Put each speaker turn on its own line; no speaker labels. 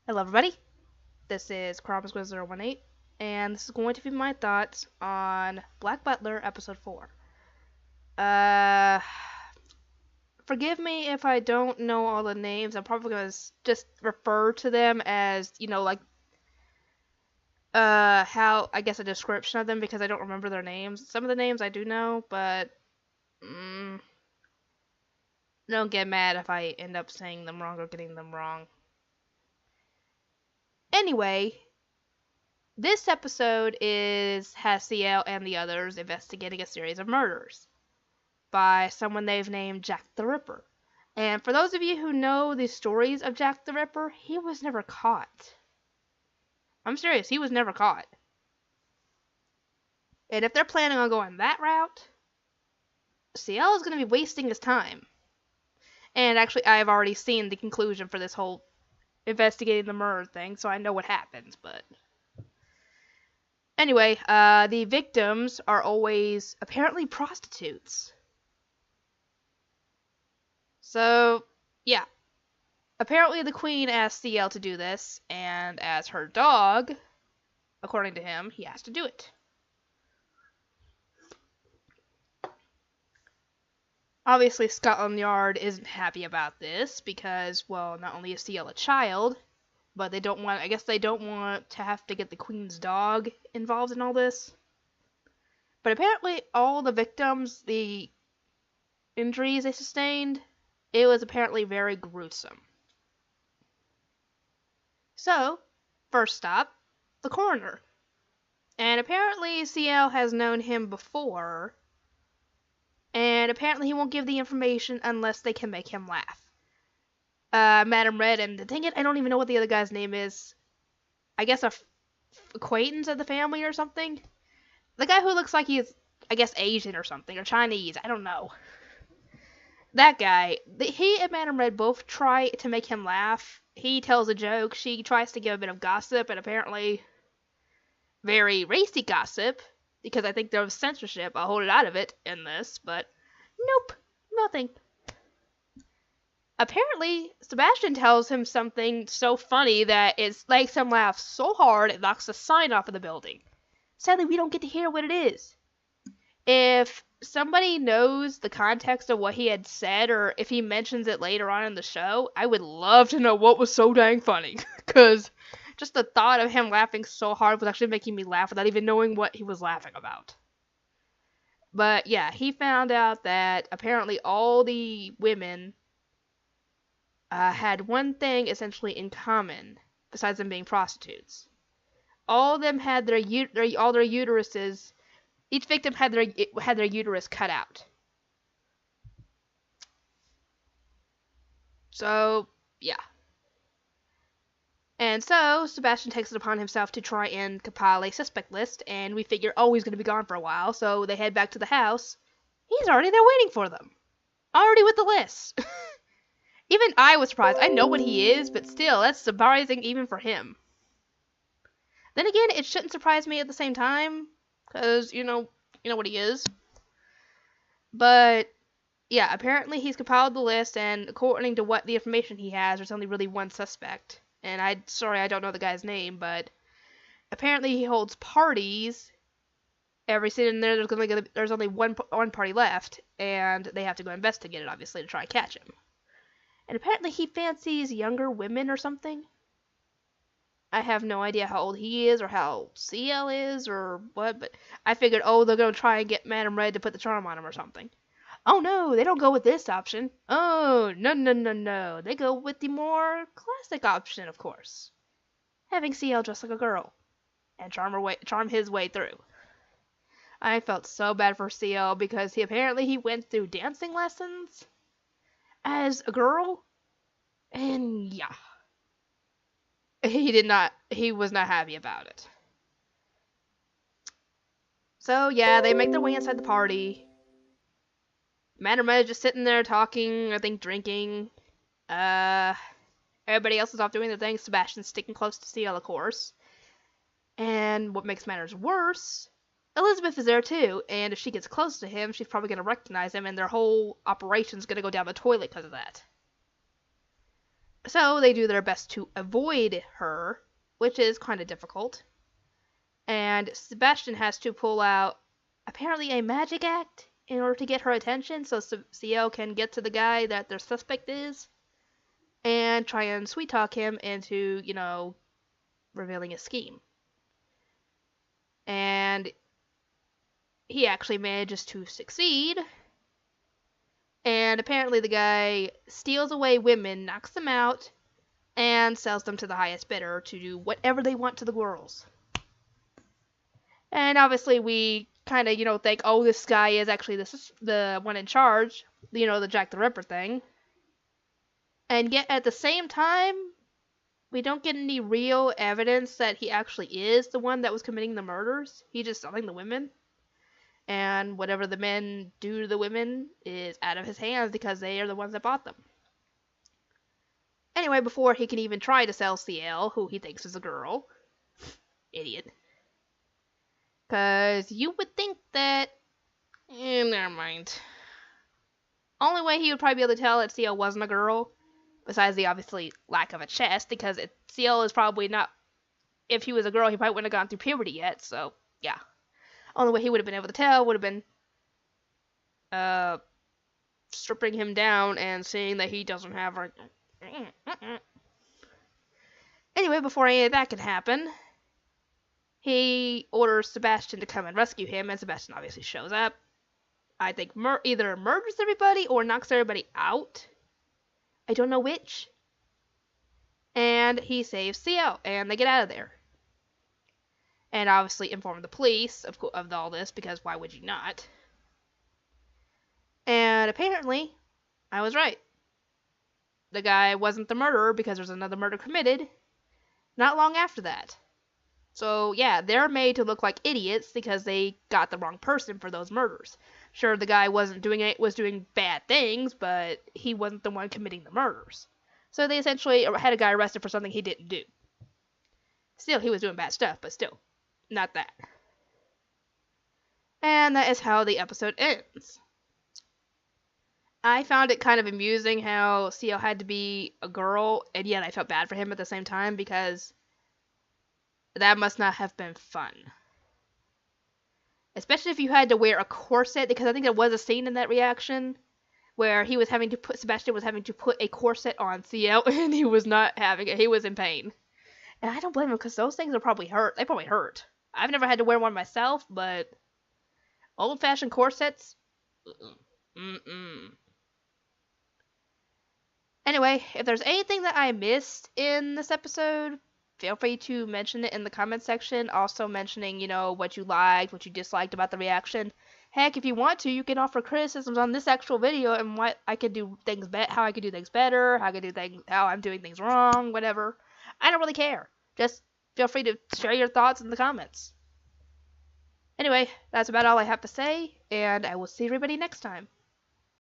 Hello everybody, this is Chronosquiz018, and this is going to be my thoughts on Black Butler Episode 4. Uh, Forgive me if I don't know all the names. I'm probably going to just refer to them as, how, I guess, a description of them because I don't remember their names. Some of the names I do know, but don't get mad if I end up saying them wrong or getting them wrong. Anyway, this episode has CL and the others investigating a series of murders by someone they've named Jack the Ripper. And for those of you who know the stories of Jack the Ripper, he was never caught. I'm serious, he was never caught. And if they're planning on going that route, CL is going to be wasting his time. And actually, I've already seen the conclusion for this whole investigating the murder thing, so I know what happens, but... Anyway, the victims are always apparently prostitutes. So, yeah. Apparently the queen asked CL to do this, and as her dog, according to him, he has to do it. Obviously, Scotland Yard isn't happy about this because, well, not only is CL a child, but they don't want to have to get the queen's dog involved in all this. But apparently all the victims, the injuries they sustained, it was apparently very gruesome. So, first stop, the coroner. And apparently CL has known him before, and apparently he won't give the information unless they can make him laugh. Madam Red, and dang it, I don't even know what the other guy's name is. I guess a acquaintance of the family or something? The guy who looks like he's, I guess, Asian or something, or Chinese, I don't know. That guy, he and Madam Red both try to make him laugh. He tells a joke, she tries to give a bit of gossip, and apparently very racy gossip, because I think there was censorship, a whole lot of it in this, but nope, nothing. Apparently, Sebastian tells him something so funny that it makes him laugh so hard it knocks the sign off of the building. Sadly, we don't get to hear what it is. If somebody knows the context of what he had said, or if he mentions it later on in the show, I would love to know what was so dang funny. Because just the thought of him laughing so hard was actually making me laugh without even knowing what he was laughing about. But yeah, he found out that apparently all the women had one thing essentially in common, besides them being prostitutes. All of them had their uteruses. Each victim had their uterus cut out. So yeah. And so Sebastian takes it upon himself to try and compile a suspect list, and we figure, oh, he's gonna be gone for a while, so they head back to the house. He's already there waiting for them, already with the list. Even I was surprised. I know what he is, but still, that's surprising even for him. Then again, it shouldn't surprise me at the same time, because, you know what he is. But, yeah, apparently he's compiled the list, and according to what the information he has, there's only really one suspect. And I don't know the guy's name, but apparently he holds parties every season. There's only one party left, and they have to go investigate it, obviously, to try and catch him. And apparently he fancies younger women or something. I have no idea how old he is or how CL is or what, but I figured, oh, they're going to try and get Madam Red to put the charm on him or something. Oh no, they don't go with this option. Oh, no. They go with the more classic option, of course. Having CL dress like a girl and charm his way through. I felt so bad for CL because he went through dancing lessons as a girl, and yeah, he was not happy about it. So yeah, they make their way inside the party. Madam Red is just sitting there talking, I think drinking. Everybody else is off doing their thing. Sebastian's sticking close to CL, of course. And what makes matters worse, Elizabeth is there too, and if she gets close to him, she's probably going to recognize him, and their whole operation's going to go down the toilet because of that. So they do their best to avoid her, which is kind of difficult. And Sebastian has to pull out apparently a magic act in order to get her attention so CL can get to the guy that their suspect is and try and sweet talk him into, revealing a scheme. And he actually manages to succeed. And apparently the guy steals away women, knocks them out, and sells them to the highest bidder to do whatever they want to the girls. And obviously we kind of, think, oh, this guy is actually the one in charge, the Jack the Ripper thing. And yet at the same time, we don't get any real evidence that he actually is the one that was committing the murders. He's just selling the women. And whatever the men do to the women is out of his hands because they are the ones that bought them. Anyway, before he can even try to sell CL, who he thinks is a girl. Idiot. Because you would think that... never mind. Only way he would probably be able to tell that CL wasn't a girl, besides the obviously lack of a chest, because CL is probably not... If he was a girl, he probably wouldn't have gone through puberty yet, so yeah. Only way he would have been able to tell would have been stripping him down and seeing that he doesn't have a... Anyway, before any of that can happen, he orders Sebastian to come and rescue him, and Sebastian obviously shows up. I think either murders everybody or knocks everybody out. I don't know which. And he saves CL, and they get out of there. And obviously inform the police of all this, because why would you not? And apparently, I was right. The guy wasn't the murderer because there's another murder committed not long after that. So yeah, they're made to look like idiots because they got the wrong person for those murders. Sure, the guy was doing bad things, but he wasn't the one committing the murders. So they essentially had a guy arrested for something he didn't do. Still, he was doing bad stuff, but still. Not that. And that is how the episode ends. I found it kind of amusing how CL had to be a girl, and yet I felt bad for him at the same time because that must not have been fun. Especially if you had to wear a corset, because I think there was a scene in that reaction where Sebastian was having to put a corset on CL, and he was not having it. He was in pain. And I don't blame him, because those things are probably hurt. They probably hurt. I've never had to wear one myself, but old-fashioned corsets? Anyway, if there's anything that I missed in this episode, feel free to mention it in the comment section. Also mentioning, what you liked, what you disliked about the reaction. Heck, if you want to, you can offer criticisms on this actual video and what I could do things how I could do things better, how I'm doing things wrong, whatever. I don't really care. Just feel free to share your thoughts in the comments. Anyway, that's about all I have to say, and I will see everybody next time.